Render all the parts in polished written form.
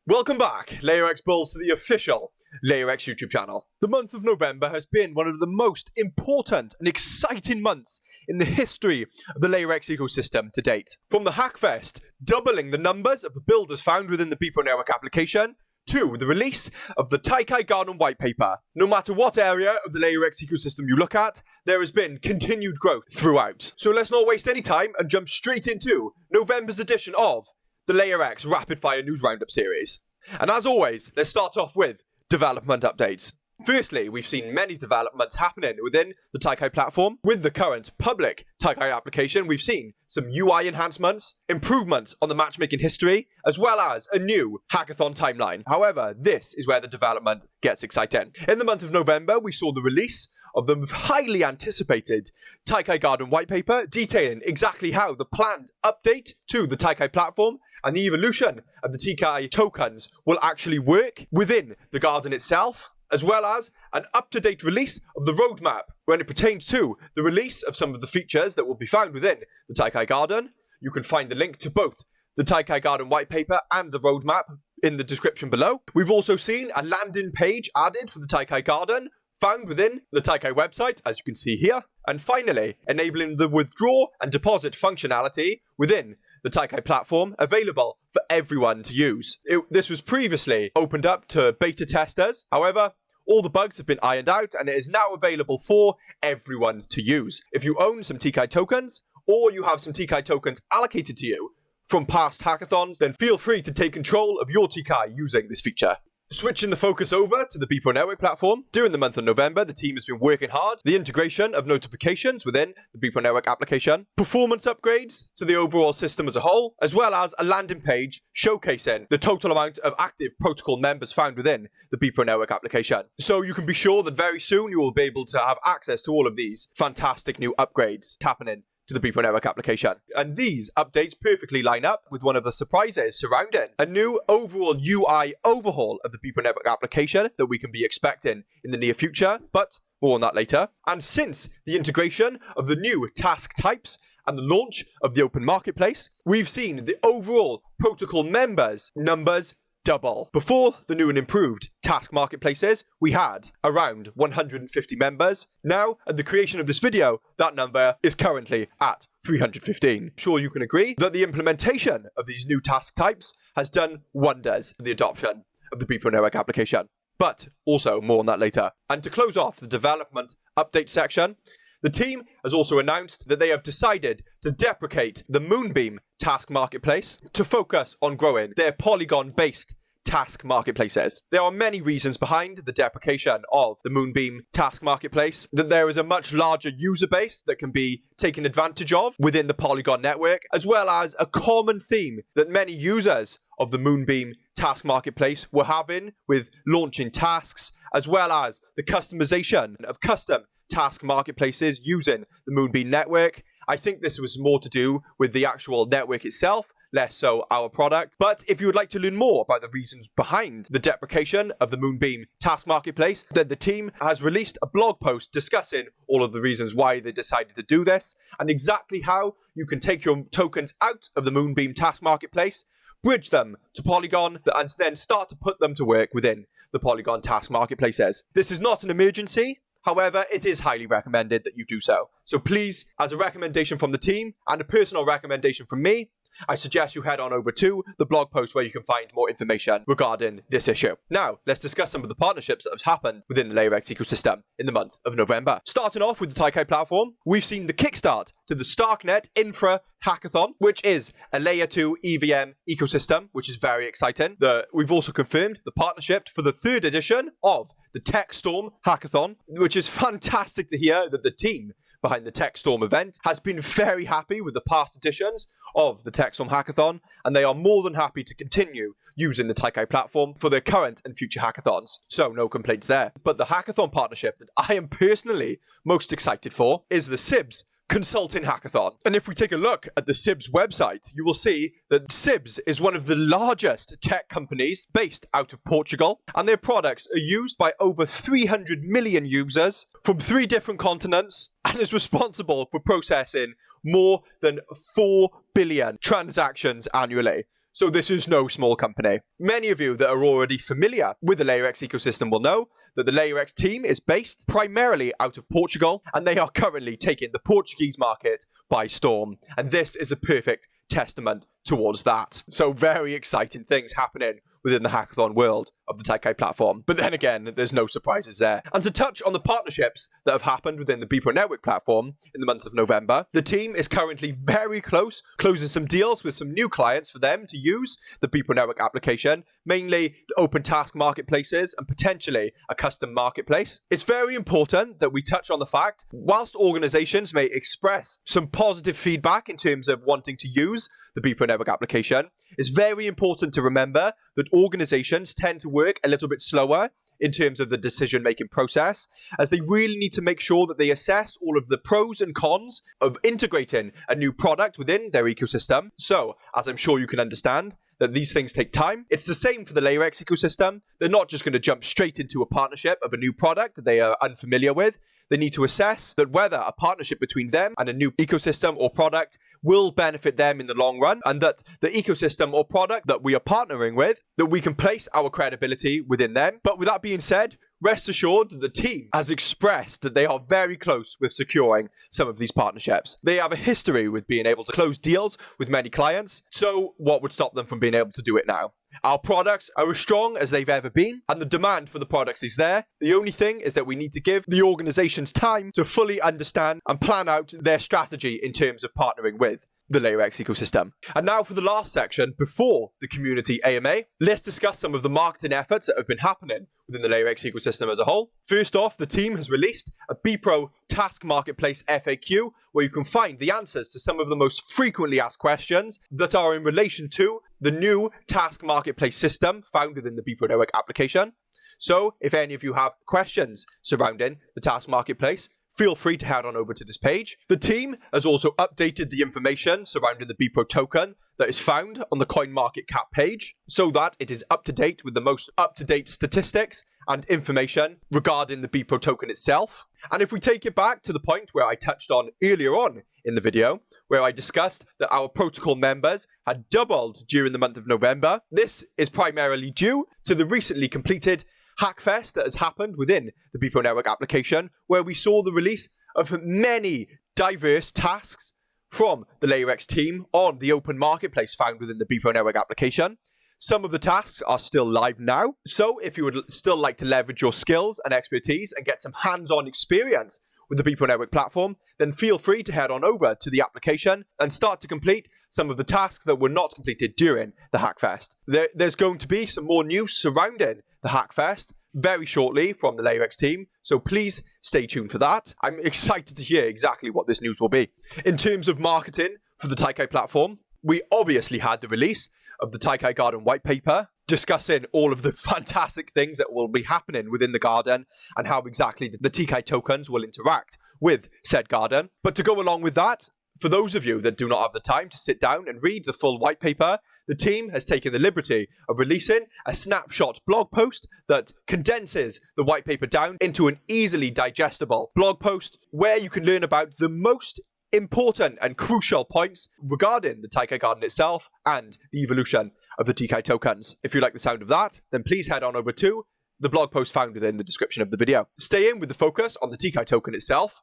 Welcome back, LayerX Bulls, to the official LayerX YouTube channel. The month of November has been one of the most important and exciting months in the history of the LayerX ecosystem to date. From the Hackfest, doubling the numbers of the builders found within the People Network application, to the release of the TAIKAI Garden White Paper. No matter what area of the LayerX ecosystem you look at, there has been continued growth throughout. So let's not waste any time and jump straight into November's edition of the LayerX Rapid Fire News Roundup series. And as always, let's start off with development updates. Firstly, we've seen many developments happening within the TAIKAI platform. With the current public TAIKAI application, we've seen some UI enhancements, improvements on the matchmaking history, as well as a new hackathon timeline. However, this is where the development gets exciting. In the month of November, we saw the release of the highly anticipated TAIKAI Garden White Paper, detailing exactly how the planned update to the TAIKAI platform and the evolution of the TAIKAI tokens will actually work within the garden itself, as well as an up-to-date release of the roadmap when it pertains to the release of some of the features that will be found within the TAIKAI Garden. You can find the link to both the TAIKAI Garden White Paper and the roadmap in the description below. We've also seen a landing page added for the TAIKAI Garden, found within the TAIKAI website, as you can see here. And finally, enabling the withdraw and deposit functionality within the TAIKAI platform, available for everyone to use. This was previously opened up to beta testers. However, all the bugs have been ironed out and it is now available for everyone to use. If you own some TAIKAI tokens, or you have some TAIKAI tokens allocated to you from past hackathons, then feel free to take control of your TAIKAI using this feature. Switching the focus over to the People Network platform, during the month of November, the team has been working hard. The integration of notifications within the People Network application, performance upgrades to the overall system as a whole, as well as a landing page showcasing the total amount of active protocol members found within the People Network application. So you can be sure that very soon you will be able to have access to all of these fantastic new upgrades happening to the People Network application. And these updates perfectly line up with one of the surprises surrounding a new overall UI overhaul of the People Network application that we can be expecting in the near future, but more on that later. And since the integration of the new task types and the launch of the open marketplace, we've seen the overall protocol members numbers double. Before the new and improved task marketplaces, we had around 150 members. Now, at the creation of this video, that number is currently at 315. I'm sure you can agree that the implementation of these new task types has done wonders for the adoption of the People Network application. But also more on that later. And to close off the development update section, the team has also announced that they have decided to deprecate the Moonbeam task marketplace to focus on growing their Polygon-based task marketplaces. There are many reasons behind the deprecation of the Moonbeam task marketplace, that there is a much larger user base that can be taken advantage of within the Polygon network, as well as a common theme that many users of the Moonbeam task marketplace were having with launching tasks, as well as the customization of custom task marketplaces using the Moonbeam network. I think this was more to do with the actual network itself, less so our product. But if you would like to learn more about the reasons behind the deprecation of the Moonbeam task marketplace, then the team has released a blog post discussing all of the reasons why they decided to do this and exactly how you can take your tokens out of the Moonbeam task marketplace, bridge them to Polygon, and then start to put them to work within the Polygon task marketplaces. This is not an emergency. However, it is highly recommended that you do so. So please, as a recommendation from the team and a personal recommendation from me, I suggest you head on over to the blog post where you can find more information regarding this issue. Now, let's discuss some of the partnerships that have happened within the LayerX ecosystem in the month of November. Starting off with the TAIKAI platform, we've seen the kickstart to the Starknet Infra Hackathon, which is a Layer 2 EVM ecosystem, which is very exciting. We've also confirmed the partnership for the third edition of the TechStorm Hackathon, which is fantastic to hear that the team behind the TechStorm event has been very happy with the past editions of the TechStorm Hackathon, and they are more than happy to continue using the TAIKAI platform for their current and future hackathons. So no complaints there. But the hackathon partnership that I am personally most excited for is the SIBS Consulting Hackathon. And if we take a look at the SIBS website, you will see that SIBS is one of the largest tech companies based out of Portugal, and their products are used by over 300 million users from 3 different continents, and is responsible for processing more than 4 billion transactions annually. So this is no small company. Many of you that are already familiar with the LayerX ecosystem will know that the LayerX team is based primarily out of Portugal, and they are currently taking the Portuguese market by storm. And this is a perfect testament towards that. So very exciting things happening within the hackathon world of the TAIKAI platform. But then again, there's no surprises there. And to touch on the partnerships that have happened within the Beepo Network platform in the month of November, the team is currently very close, closing some deals with some new clients for them to use the Beepo Network application, mainly the open task marketplaces and potentially a custom marketplace. It's very important that we touch on the fact, whilst organizations may express some positive feedback in terms of wanting to use the Beepo Network application, it's very important to remember that organizations tend to work a little bit slower in terms of the decision-making process, as they really need to make sure that they assess all of the pros and cons of integrating a new product within their ecosystem. So, as I'm sure you can understand, that these things take time. It's the same for the LayerX ecosystem. They're not just going to jump straight into a partnership of a new product that they are unfamiliar with. They need to assess that whether a partnership between them and a new ecosystem or product will benefit them in the long run, and that the ecosystem or product that we are partnering with, that we can place our credibility within them. But with that being said, rest assured that the team has expressed that they are very close with securing some of these partnerships. They have a history with being able to close deals with many clients, so what would stop them from being able to do it now? Our products are as strong as they've ever been, and the demand for the products is there. The only thing is that we need to give the organizations time to fully understand and plan out their strategy in terms of partnering with the LayerX ecosystem. And now for the last section, before the community AMA, let's discuss some of the marketing efforts that have been happening within the LayerX ecosystem as a whole. First off, the team has released a Beepro Task Marketplace FAQ, where you can find the answers to some of the most frequently asked questions that are in relation to the new Task Marketplace system found within the Beepro Network application. So if any of you have questions surrounding the Task Marketplace, feel free to head on over to this page. The team has also updated the information surrounding the Beepro token that is found on the CoinMarketCap page, so that it is up to date with the most up-to-date statistics and information regarding the Beepro token itself. And if we take it back to the point where I touched on earlier on in the video, where I discussed that our protocol members had doubled during the month of November, this is primarily due to the recently completed Hackfest that has happened within the Beepro Network application, where we saw the release of many diverse tasks from the LayerX team on the open marketplace found within the Beepro Network application. Some of the tasks are still live now, so if you would still like to leverage your skills and expertise and get some hands-on experience with the Beepro Network platform, then feel free to head on over to the application and start to complete some of the tasks that were not completed during the Hackfest. There's going to be some more news surrounding the Hackfest very shortly from the LayerX team, so please stay tuned for that. I'm excited to hear exactly what this news will be. In terms of marketing for the TAIKAI platform, we obviously had the release of the TAIKAI Garden white paper, discussing all of the fantastic things that will be happening within the garden and how exactly the TAIKAI tokens will interact with said garden. But to go along with that, for those of you that do not have the time to sit down and read the full white paper, the team has taken the liberty of releasing a snapshot blog post that condenses the white paper down into an easily digestible blog post where you can learn about the most important and crucial points regarding the TAIKAI Garden itself and the evolution of the TAIKAI tokens. If you like the sound of that, then please head on over to the blog post found within the description of the video. Staying with the focus on the TAIKAI token itself,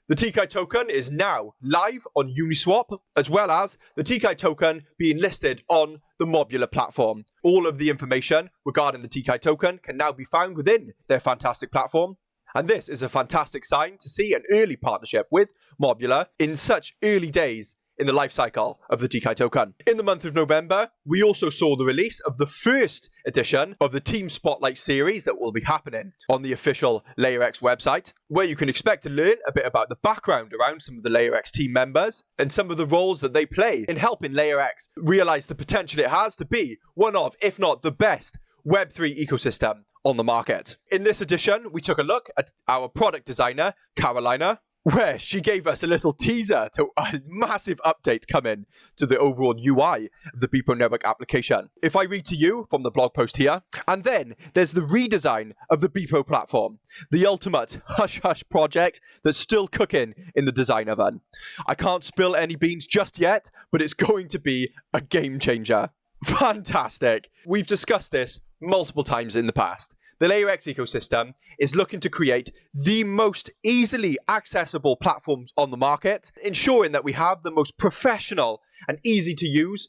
the TAIKAI token is now live on Uniswap, as well as the TAIKAI token being listed on the Mobular platform. All of the information regarding the TAIKAI token can now be found within their fantastic platform. And this is a fantastic sign to see an early partnership with Mobular in such early days in the life cycle of the TAIKAI token. In the month of November, we also saw the release of the first edition of the Team Spotlight series that will be happening on the official LayerX website, where you can expect to learn a bit about the background around some of the LayerX team members and some of the roles that they play in helping LayerX realize the potential it has to be one of, if not the best, Web3 ecosystem on the market. In this edition, we took a look at our product designer, Carolina, where she gave us a little teaser to a massive update coming to the overall UI of the Beepro Network application. If I read to you from the blog post here, and then there's the redesign of the Beepro platform, the ultimate hush-hush project that's still cooking in the design oven. I can't spill any beans just yet, but it's going to be a game changer. Fantastic. We've discussed this multiple times in the past. The LayerX ecosystem is looking to create the most easily accessible platforms on the market, ensuring that we have the most professional and easy to use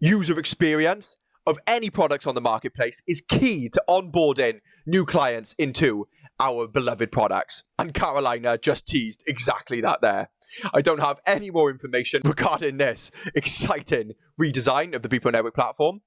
user experience of any products on the marketplace is key to onboarding new clients into our beloved products. And Carolina just teased exactly that there. I don't have any more information regarding this exciting redesign of the Beepo Network platform.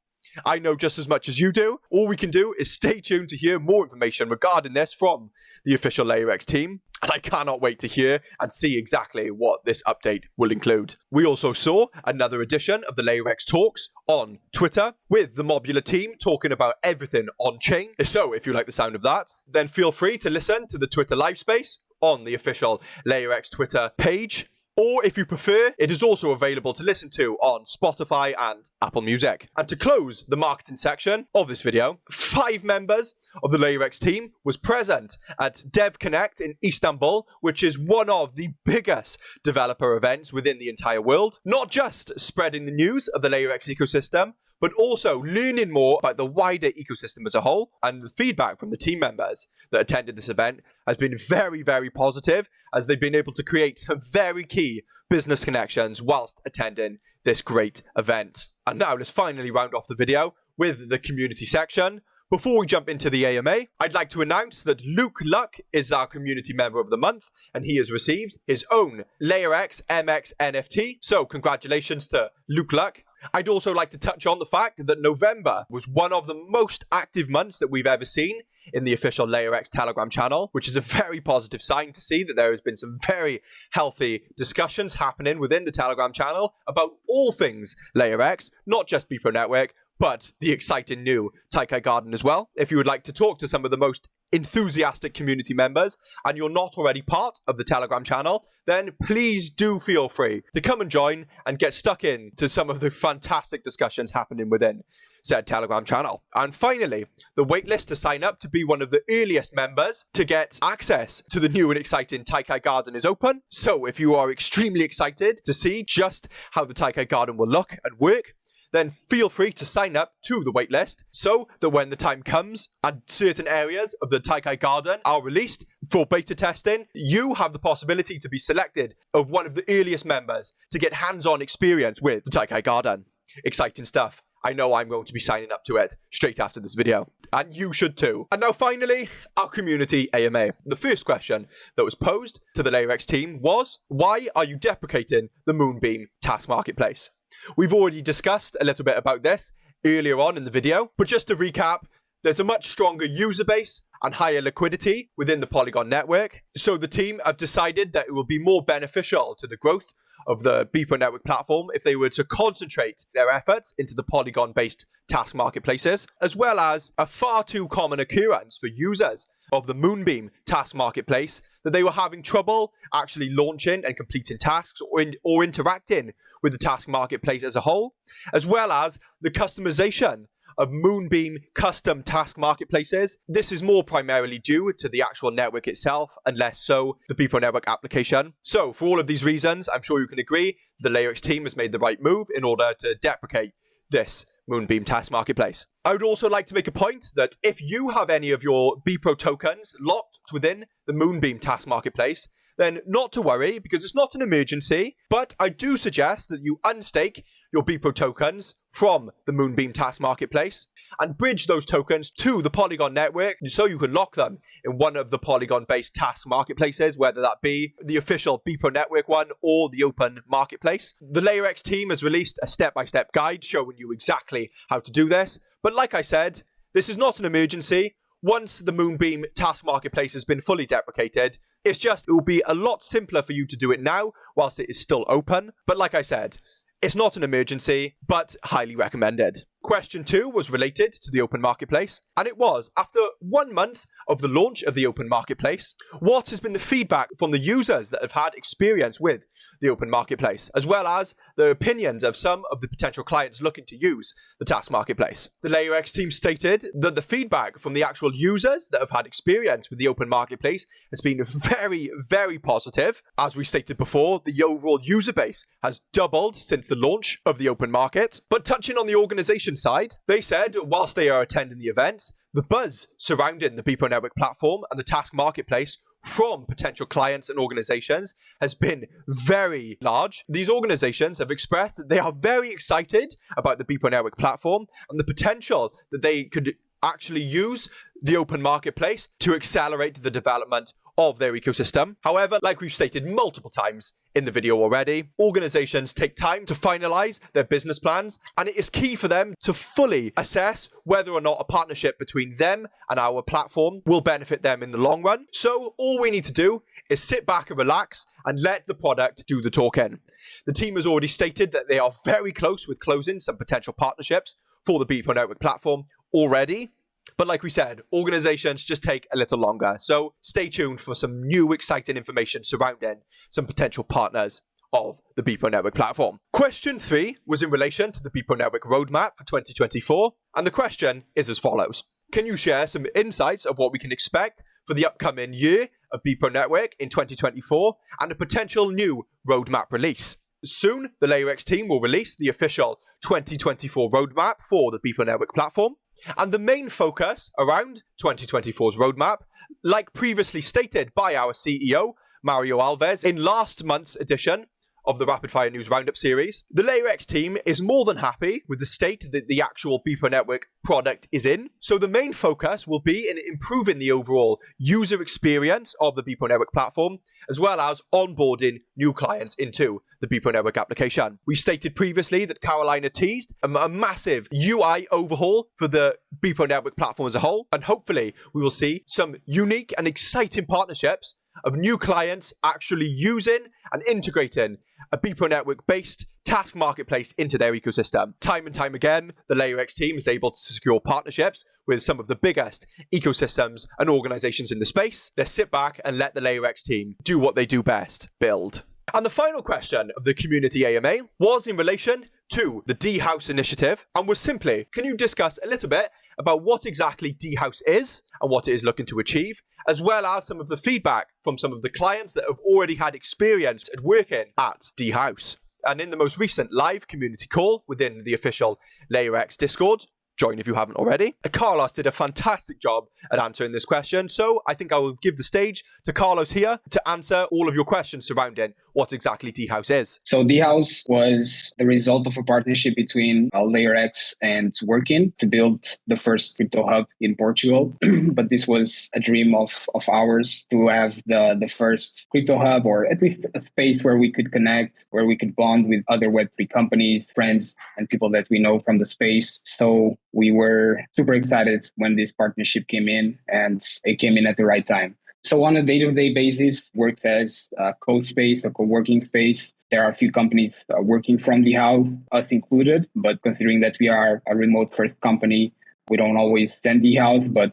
I know just as much as you do. All we can do is stay tuned to hear more information regarding this from the official LayerX team. And I cannot wait to hear and see exactly what this update will include. We also saw another edition of the LayerX Talks on Twitter with the Mobula team talking about everything on-chain. So if you like the sound of that, then feel free to listen to the Twitter live space on the official LayerX Twitter page. Or if you prefer, it is also available to listen to on Spotify and Apple Music. And to close the marketing section of this video, 5 members of the LayerX team was present at Dev Connect in Istanbul, which is one of the biggest developer events within the entire world. Not just spreading the news of the LayerX ecosystem, but also learning more about the wider ecosystem as a whole. And the feedback from the team members that attended this event has been very, very positive, as they've been able to create some very key business connections whilst attending this great event. And now let's finally round off the video with the community section. Before we jump into the AMA, I'd like to announce that Luke Luck is our community member of the month, and he has received his own LayerX MX NFT. So congratulations to Luke Luck. I'd also like to touch on the fact that November was one of the most active months that we've ever seen in the official LayerX Telegram channel, which is a very positive sign to see that there has been some very healthy discussions happening within the Telegram channel about all things LayerX, not just Beepo Network, but the exciting new TAIKAI Garden as well. If you would like to talk to some of the most enthusiastic community members and you're not already part of the Telegram channel, then please do feel free to come and join and get stuck in to some of the fantastic discussions happening within said Telegram channel. And finally, the waitlist to sign up to be one of the earliest members to get access to the new and exciting TAIKAI Garden is open. So if you are extremely excited to see just how the TAIKAI Garden will look and work, then feel free to sign up to the waitlist so that when the time comes and certain areas of the TAIKAI Garden are released for beta testing, you have the possibility to be selected of one of the earliest members to get hands-on experience with the TAIKAI Garden. Exciting stuff. I know I'm going to be signing up to it straight after this video. And you should too. And now finally, our community AMA. The first question that was posed to the LayerX team was, why are you deprecating the Moonbeam task marketplace? We've already discussed a little bit about this earlier on in the video, but just to recap, there's a much stronger user base and higher liquidity within the Polygon network. So the team have decided that it will be more beneficial to the growth of the Beepo Network platform if they were to concentrate their efforts into the Polygon-based task marketplaces, as well as a far too common occurrence for users of the Moonbeam task marketplace that they were having trouble actually launching and completing tasks or interacting with the task marketplace as a whole, as well as the customization of Moonbeam custom task marketplaces. This is more primarily due to the actual network itself and less so the Beepo Network application. So for all of these reasons, I'm sure you can agree the LayerX team has made the right move in order to deprecate this Moonbeam task marketplace. I would also like to make a point that if you have any of your Beepo tokens locked within the Moonbeam task marketplace, then not to worry because it's not an emergency, but I do suggest that you unstake your Beepo tokens from the Moonbeam task marketplace and bridge those tokens to the Polygon network so you can lock them in one of the Polygon-based task marketplaces, whether that be the official Beepo network one or the open marketplace. The LayerX team has released a step-by-step guide showing you exactly how to do this, but like I said, this is not an emergency. Once the Moonbeam task marketplace has been fully deprecated, it will be a lot simpler for you to do it now whilst it is still open. But like I said, it's not an emergency, but highly recommended. Question 2 was related to the open marketplace, and it was, after 1 month of the launch of the open marketplace, what has been the feedback from the users that have had experience with the open marketplace, as well as the opinions of some of the potential clients looking to use the task marketplace? The LayerX team stated that the feedback from the actual users that have had experience with the open marketplace has been very, very positive. As we stated before, the overall user base has doubled since the launch of the open market. But touching on the organization organization side, they said whilst they are attending the event, the buzz surrounding the Beepo Network platform and the task marketplace from potential clients and organizations has been very large. These organizations have expressed that they are very excited about the Beepo Network platform and the potential that they could actually use the open marketplace to accelerate the development of their ecosystem. However, like we've stated multiple times in the video already, organizations take time to finalize their business plans, and it is key for them to fully assess whether or not a partnership between them and our platform will benefit them in the long run. So all we need to do is sit back and relax and let the product do the talking. The team has already stated that they are very close with closing some potential partnerships for the Beepo Network platform already. But like we said, organizations just take a little longer. So stay tuned for some new exciting information surrounding some potential partners of the Beepo Network platform. Question 3 was in relation to the Beepo Network roadmap for 2024. And the question is as follows. Can you share some insights of what we can expect for the upcoming year of Beepo Network in 2024 and a potential new roadmap release? Soon, the LayerX team will release the official 2024 roadmap for the Beepo Network platform. And the main focus around 2024's roadmap, like previously stated by our CEO, Mario Alves, in last month's edition of the Rapid Fire News Roundup series, the LayerX team is more than happy with the state that the actual Beepo Network product is in. So the main focus will be in improving the overall user experience of the Beepo Network platform, as well as onboarding new clients into the Beepo Network application. We stated previously that Carolina teased a massive UI overhaul for the Beepo Network platform as a whole, and hopefully we will see some unique and exciting partnerships of new clients actually using and integrating a Beepo Network-based task marketplace into their ecosystem. Time and time again, the LayerX team is able to secure partnerships with some of the biggest ecosystems and organizations in the space. Let's sit back and let the LayerX team do what they do best, build. And the final question of the community AMA was in relation to the D-House initiative and was simply, can you discuss a little bit about what exactly D-House is and what it is looking to achieve, as well as some of the feedback from some of the clients that have already had experience at working at D-House. And in the most recent live community call within the official LayerX Discord, join if you haven't already, Carlos did a fantastic job at answering this question. So I think I will give the stage to Carlos here to answer all of your questions surrounding what exactly D-House is. So D-House was the result of a partnership between LayerX and Working to build the first crypto hub in Portugal. But this was a dream of ours to have the first crypto hub, or at least a space where we could connect, where we could bond with other Web3 companies, friends, and people that we know from the space. So we were super excited when this partnership came in, and it came in at the right time. So on a day-to-day basis, worked as a co-space, a co-working space. There are a few companies working from the house, us included, but considering that we are a remote-first company, we don't always send the house, but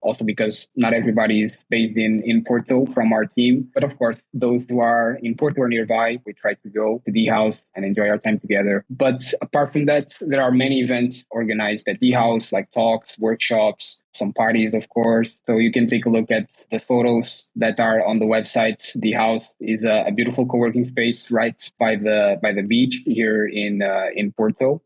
also because not everybody is based in Porto from our team. But of course, those who are in Porto or nearby, we try to go to the house and enjoy our time together. But apart from that, there are many events organized at the house, like talks, workshops, some parties, of course. So you can take a look at the photos that are on the website. The house is a beautiful co-working space right by the beach here in Porto.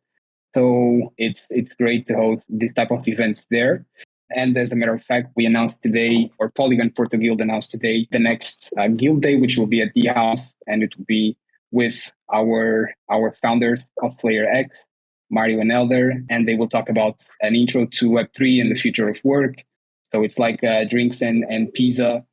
So it's great to host this type of events there. And as a matter of fact, we announced today, or Polygon Porto Guild announced today, the next Guild Day, which will be at the house, and it will be with our founders of LayerX, Mario and Elder, and they will talk about an intro to Web3 and the future of work. So it's like drinks and pizza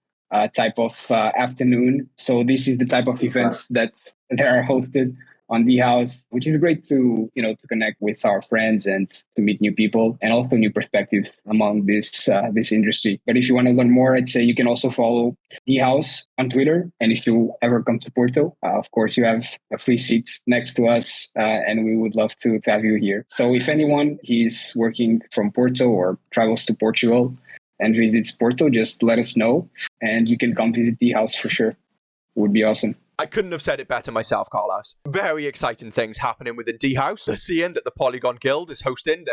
type of afternoon. So this is the type of events that are hosted on the house, which is great to connect with our friends and to meet new people and also new perspectives among this industry. But if you want to learn more, I'd say you can also follow the house on Twitter. And if you ever come to Porto, of course, you have a free seat next to us, and we would love to have you here. So if anyone is working from Porto or travels to Portugal and visits Porto, just let us know, and you can come visit the house for sure. It would be awesome. I couldn't have said it better myself, Carlos. Very exciting things happening within D-House. They're seeing that the Polygon Guild is hosting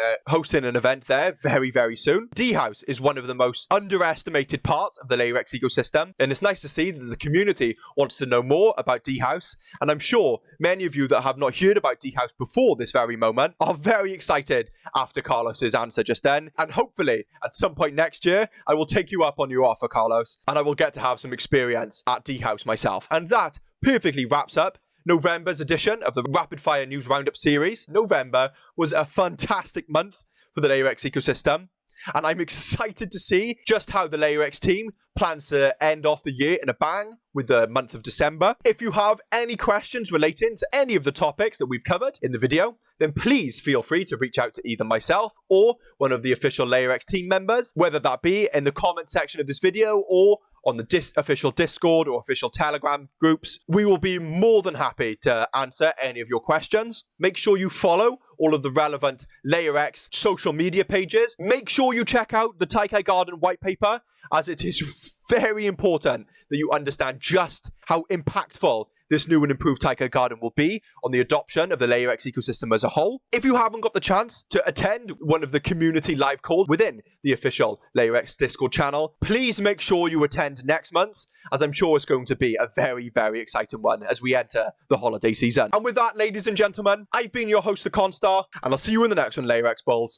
an event there very, very soon. D-House is one of the most underestimated parts of the LayerX ecosystem, and it's nice to see that the community wants to know more about D-House, and I'm sure many of you that have not heard about D-House before this very moment are very excited after Carlos's answer just then, and hopefully at some point next year, I will take you up on your offer, Carlos, and I will get to have some experience at D-House myself. And that perfectly wraps up November's edition of the Rapid Fire News Roundup series. November was a fantastic month for the LayerX ecosystem, and I'm excited to see just how the LayerX team plans to end off the year in a bang with the month of December. If you have any questions relating to any of the topics that we've covered in the video, then please feel free to reach out to either myself or one of the official LayerX team members, whether that be in the comment section of this video or on the official Discord or official Telegram groups. We will be more than happy to answer any of your questions. Make sure you follow all of the relevant LayerX social media pages. Make sure you check out the TAIKAI Garden white paper, as it is very important that you understand just how impactful this new and improved TAIKAI Garden will be on the adoption of the LayerX ecosystem as a whole. If you haven't got the chance to attend one of the community live calls within the official LayerX Discord channel, please make sure you attend next month, as I'm sure it's going to be a very, very exciting one as we enter the holiday season. And with that, ladies and gentlemen, I've been your host, the Constar, and I'll see you in the next one, LayerX Bulls.